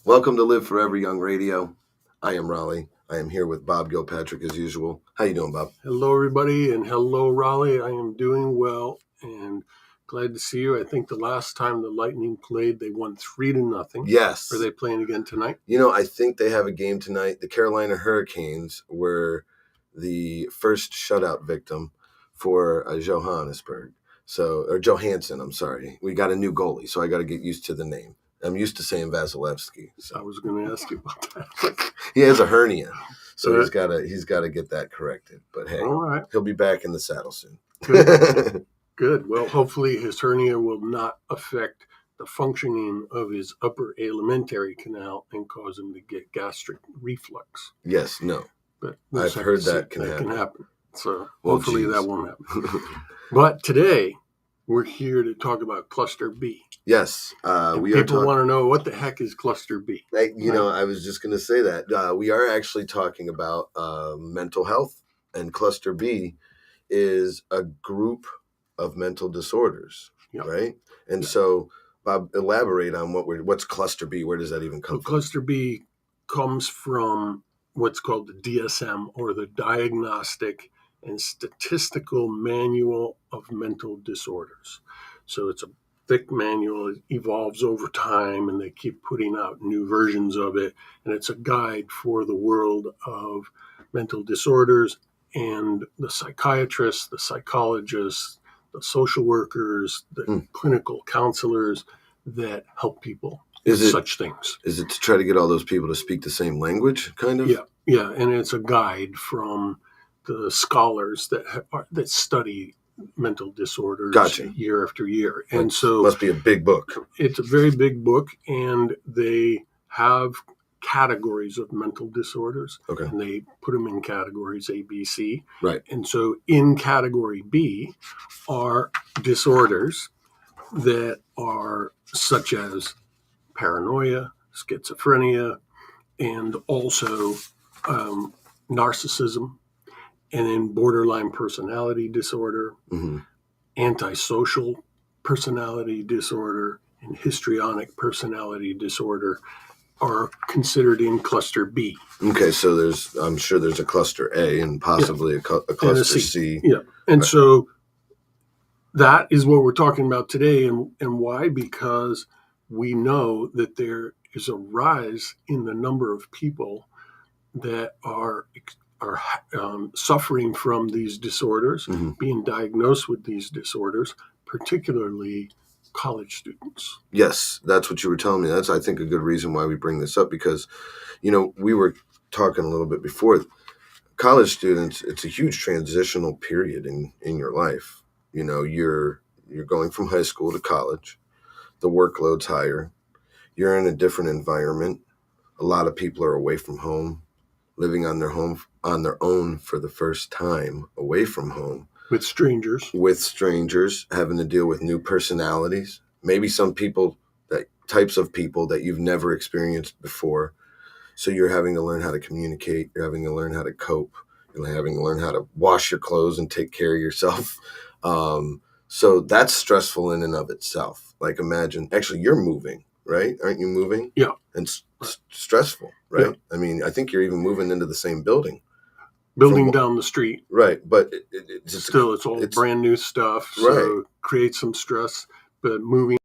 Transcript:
Welcome to Live Forever Young Radio. I am Raleigh. I am here with Bob Gilpatrick as usual. How you doing, Bob? Hello, everybody, and hello, Raleigh. I am doing well and glad to see you. I think the last time the Lightning played, they won 3-0. Yes. Are they playing again tonight? I think they have a game tonight. The Carolina Hurricanes were the first shutout victim for Johannesburg. Or Johansson, I'm sorry. We got a new goalie, so I got to get used to the name. I'm used to saying Vasilevsky. So I was going to ask you about that. He has a hernia, so he's got to get that corrected. But hey, all right. He'll be back in the saddle soon. Good. Well, hopefully his hernia will not affect the functioning of his upper alimentary canal and cause him to get gastric reflux. Yes, no. But I've heard that can happen. So hopefully that won't happen. But today we're here to talk about cluster B. Yes, people want to know what the heck is cluster B. I was just going to say that we are actually talking about mental health, and cluster B is a group of mental disorders, right? And so, Bob, elaborate on what's cluster B. Where does that even come from? Cluster B comes from what's called the DSM, or the Diagnostic and Statistical Manual of Mental Disorders. So it's a thick manual. It evolves over time, and they keep putting out new versions of it. And it's a guide for the world of mental disorders, and the psychiatrists, the psychologists, the social workers, the clinical counselors that help people with such things. Is it to try to get all those people to speak the same language, kind of? Yeah, and it's a guide from the scholars that study mental disorders year after year. And so must be a big book. It's a very big book, and they have categories of mental disorders. Okay. And they put them in categories A, B, C. Right. And so in category B are disorders that are such as paranoia, schizophrenia, and also narcissism, and then borderline personality disorder, antisocial personality disorder, and histrionic personality disorder are considered in cluster B. Okay, so I'm sure there's a cluster A and possibly a cluster C. Yeah, and so that is what we're talking about today, and why? Because we know that there is a rise in the number of people that are suffering from these disorders, being diagnosed with these disorders, particularly college students. Yes, that's what you were telling me. That's, I think, a good reason why we bring this up, because, we were talking a little bit before. College students, it's a huge transitional period in your life. You're going from high school to college. The workload's higher. You're in a different environment. A lot of people are away from home, living on their own for the first time, away from home. With strangers, having to deal with new personalities. Maybe some types of people that you've never experienced before. So you're having to learn how to communicate. You're having to learn how to cope. You're having to learn how to wash your clothes and take care of yourself. So that's stressful in and of itself. Like, imagine, actually, you're moving, right? Aren't you moving? Yeah. And stressful, right? Yeah. I mean, I think you're even moving into the same building. Down the street. Right, but it's all brand new stuff, so it creates some stress. But moving